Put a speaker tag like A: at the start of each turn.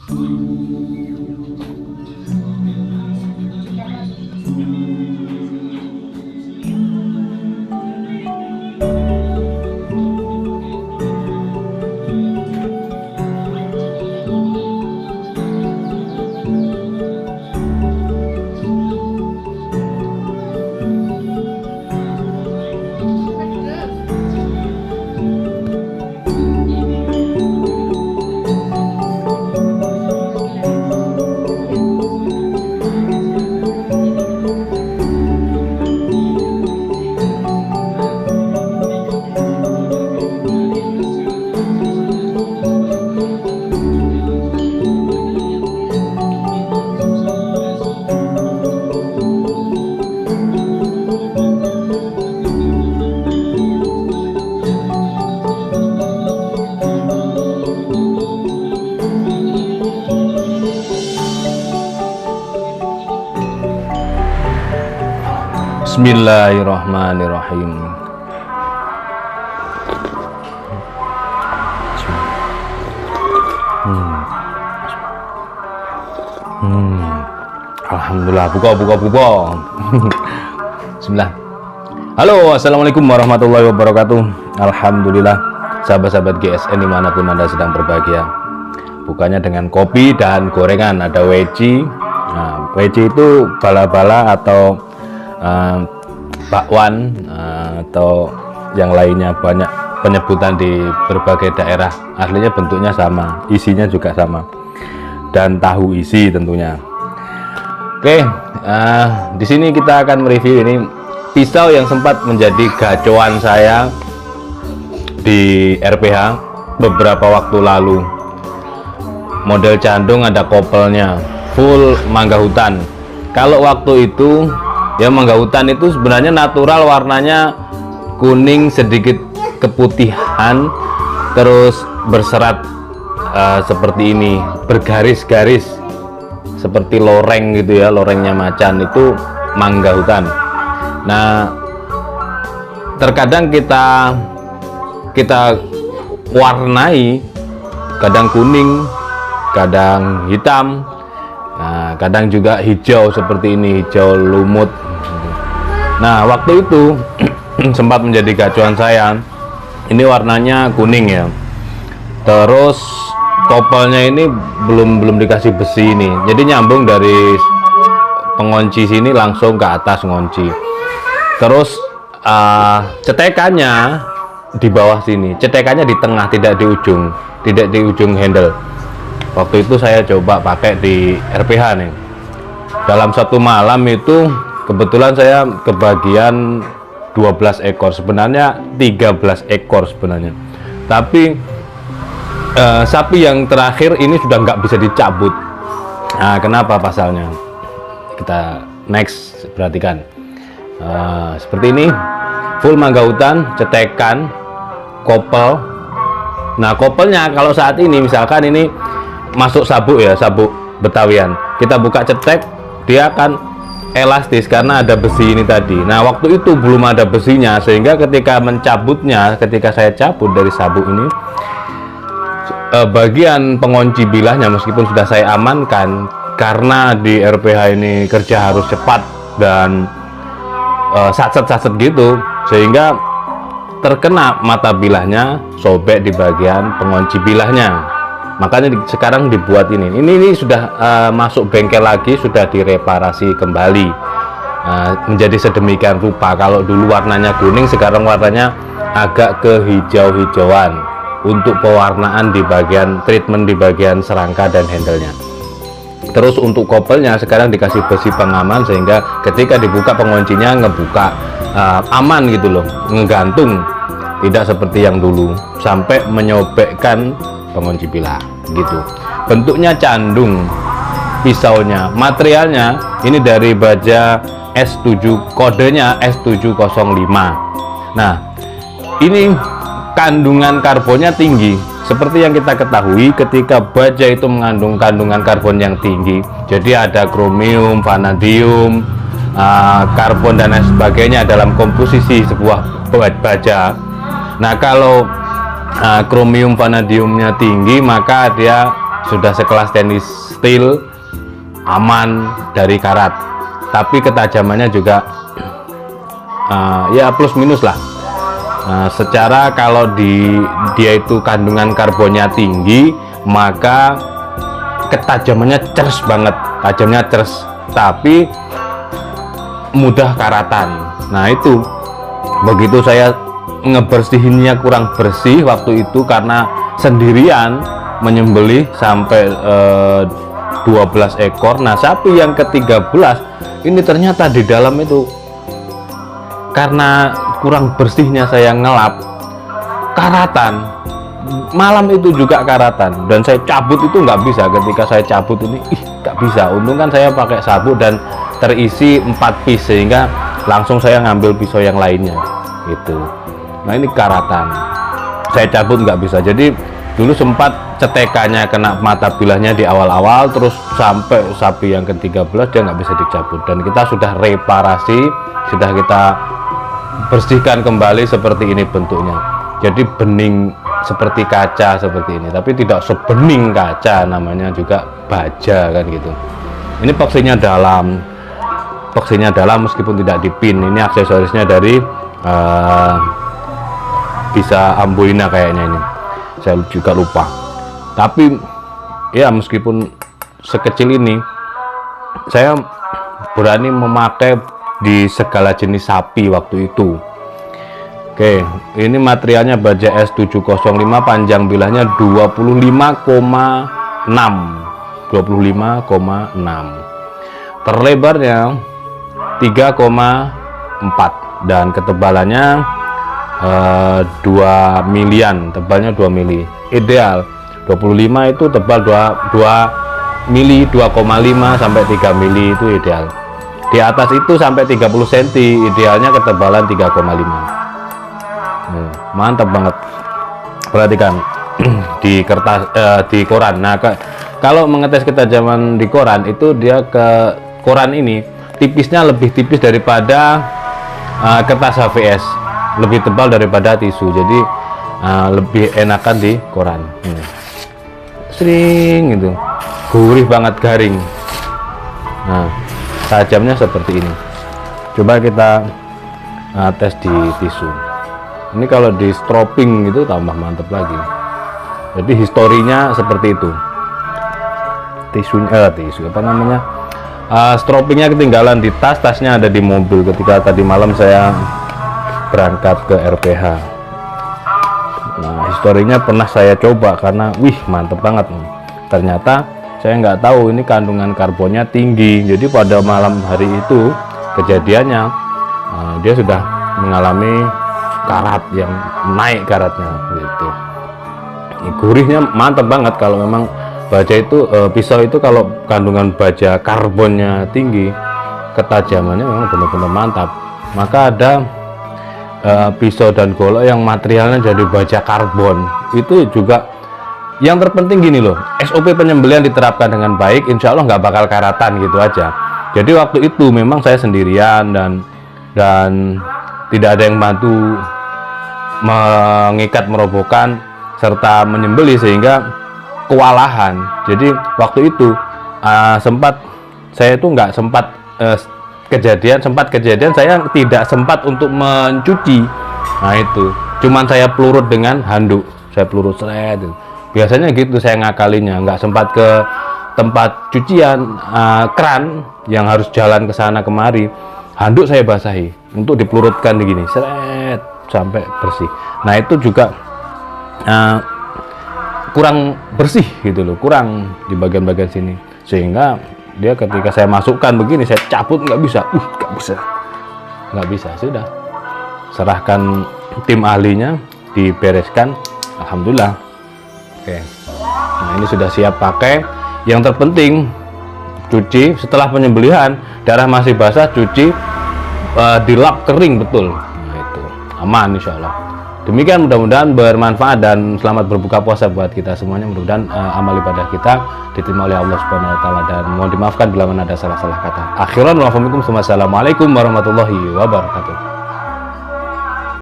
A: Bismillahirrahmanirrahim. Alhamdulillah, buka. Bismillah. Halo, assalamualaikum warahmatullahi wabarakatuh. Alhamdulillah, sahabat-sahabat GSN dimanapun Anda sedang berbahagia. Bukanya dengan kopi dan gorengan, ada weci. Nah, weci itu bala-bala atau bakwan atau yang lainnya, banyak penyebutan di berbagai daerah. Aslinya bentuknya sama, isinya juga sama, dan tahu isi tentunya. Oke, di sini kita akan mereview ini pisau yang sempat menjadi gacoan saya di RPH beberapa waktu lalu. Model candung, ada kopelnya, full mangga hutan. Kalau waktu itu ya, mangga hutan itu sebenarnya natural, warnanya kuning sedikit keputihan, terus berserat seperti ini, bergaris-garis seperti loreng gitu ya, lorengnya macan, itu mangga hutan. Nah, terkadang kita warnai, kadang kuning, kadang hitam, nah kadang juga hijau seperti ini, hijau lumut. Nah, waktu itu sempat menjadi gacuan saya. Ini warnanya kuning ya. Terus kopelnya ini belum dikasih besi ini. Jadi nyambung dari pengunci sini langsung ke atas ngunci. Terus cetekannya di bawah sini. Cetekannya di tengah, tidak di ujung handle. Waktu itu saya coba pakai di RPH nih. Dalam satu malam itu kebetulan saya kebagian 12 ekor, sebenarnya 13 ekor sebenarnya. Tapi sapi yang terakhir ini sudah nggak bisa dicabut. Nah, kenapa pasalnya? Kita next perhatikan. Seperti ini, full mangga hutan, cetekan, kopel. Nah, kopelnya kalau saat ini misalkan ini masuk sabuk ya, sabuk Betawian. Kita buka cetek, dia akan elastis karena ada besi ini tadi. Nah, waktu itu belum ada besinya, sehingga ketika mencabutnya, ketika saya cabut dari sabuk ini, bagian pengunci bilahnya meskipun sudah saya amankan, karena di RPH ini kerja harus cepat dan satset gitu, sehingga terkena mata bilahnya, sobek di bagian pengunci bilahnya. Makanya sekarang dibuat ini sudah masuk bengkel lagi, sudah direparasi kembali, menjadi sedemikian rupa. Kalau dulu warnanya kuning, sekarang warnanya agak ke hijau-hijauan untuk pewarnaan di bagian treatment di bagian serangka dan handlenya. Terus untuk kopelnya sekarang dikasih besi pengaman, sehingga ketika dibuka penguncinya ngebuka aman gitu loh, ngegantung, tidak seperti yang dulu sampai menyobekkan pengunci bilah gitu. Bentuknya candung pisaunya, materialnya ini dari baja S7, kodenya S705. Nah, ini kandungan karbonnya tinggi. Seperti yang kita ketahui, ketika baja itu mengandung kandungan karbon yang tinggi, jadi ada kromium, vanadium, karbon dan lain sebagainya dalam komposisi sebuah baja. Nah, kalau kromium vanadiumnya tinggi, maka dia sudah sekelas stainless steel, aman dari karat, tapi ketajamannya juga ya plus minus lah. Secara kalau dia itu kandungan karbonnya tinggi, maka ketajamannya ceres banget, tajamnya ceres, tapi mudah karatan. Nah itu begitu saya ngebersihinnya kurang bersih waktu itu karena sendirian menyembelih sampai 12 ekor. Nah sapi yang ke-13 ini ternyata di dalam itu karena kurang bersihnya saya ngelap, karatan. Malam itu juga karatan, dan saya cabut itu nggak bisa. Ketika saya cabut ini nggak bisa. Untung kan saya pakai sabuk dan terisi 4 piece, sehingga langsung saya ngambil pisau yang lainnya gitu. Nah ini karatan, saya cabut nggak bisa. Jadi dulu sempat cetekannya kena mata bilahnya di awal-awal, terus sampai sapi yang ke-13 dia nggak bisa dicabut, dan kita sudah reparasi, sudah kita bersihkan kembali seperti ini bentuknya. Jadi bening seperti kaca seperti ini, tapi tidak sebening kaca, namanya juga baja kan gitu. Ini boxinya dalam, meskipun tidak dipin. Ini aksesorisnya dari bisa Amboina kayaknya ini, saya juga lupa. Tapi ya meskipun sekecil ini, saya berani memakai di segala jenis sapi waktu itu. Oke, ini materialnya baja S705, panjang bilahnya 25,6, terlebarnya 3,4, dan ketebalannya 2 milian, tebalnya 2 mili. Ideal 25 itu tebal 2 mili, 2,5 sampai 3 mili itu ideal. Di atas itu sampai 30 cm, idealnya ketebalan 3,5. Mantap banget. Perhatikan di kertas, di koran. Nah kalau mengetes ketajaman di koran itu, dia ke koran ini tipisnya lebih tipis daripada kertas HVS, lebih tebal daripada tisu, jadi lebih enakan di koran. Sering itu gurih banget, garing. Nah tajamnya seperti ini. Coba kita tes di tisu. Ini kalau di stropping itu tambah mantap lagi. Jadi historinya seperti itu. Tisu apa namanya? Stroppingnya ketinggalan di tas, tasnya ada di mobil ketika tadi malam saya berangkat ke RPH. Nah, historinya pernah saya coba karena mantep banget. Ternyata saya nggak tahu ini kandungan karbonnya tinggi. Jadi pada malam hari itu kejadiannya dia sudah mengalami karat yang naik karatnya gitu. Gurihnya mantap banget. Kalau memang baja itu pisau itu kalau kandungan baja karbonnya tinggi, ketajamannya memang benar-benar mantap. Maka ada pisau dan golok yang materialnya jadi baja karbon. Itu juga yang terpenting gini loh, SOP penyembelihan diterapkan dengan baik, insya Allah nggak bakal karatan gitu aja. Jadi waktu itu memang saya sendirian dan tidak ada yang bantu mengikat, merobohkan, serta menyembelih, sehingga kewalahan. Jadi waktu itu saya itu nggak sempat kejadian saya tidak sempat untuk mencuci. Nah itu cuman saya pelurut dengan handuk, saya pelurut seret. Biasanya gitu saya ngakalinya, nggak sempat ke tempat cucian keran yang harus jalan ke sana kemari. Handuk saya basahi untuk dipelurutkan begini, seret sampai bersih. Nah itu juga kurang bersih gitu loh, kurang di bagian-bagian sini, sehingga dia ketika saya masukkan begini, saya cabut nggak bisa, nggak bisa. Sudah serahkan tim ahlinya, dibereskan, alhamdulillah. Oke, nah ini sudah siap pakai. Yang terpenting cuci setelah penyembelihan, darah masih basah, cuci, dilap kering betul. Nah itu aman insya Allah. Demikian, mudah-mudahan bermanfaat dan selamat berbuka puasa buat kita semuanya. Mudah-mudahan amal ibadah kita diterima oleh Allah Subhanahu wa taala, dan mohon dimaafkan bila mana ada salah-salah kata. Akhiran, wassalamualaikum warahmatullahi wabarakatuh.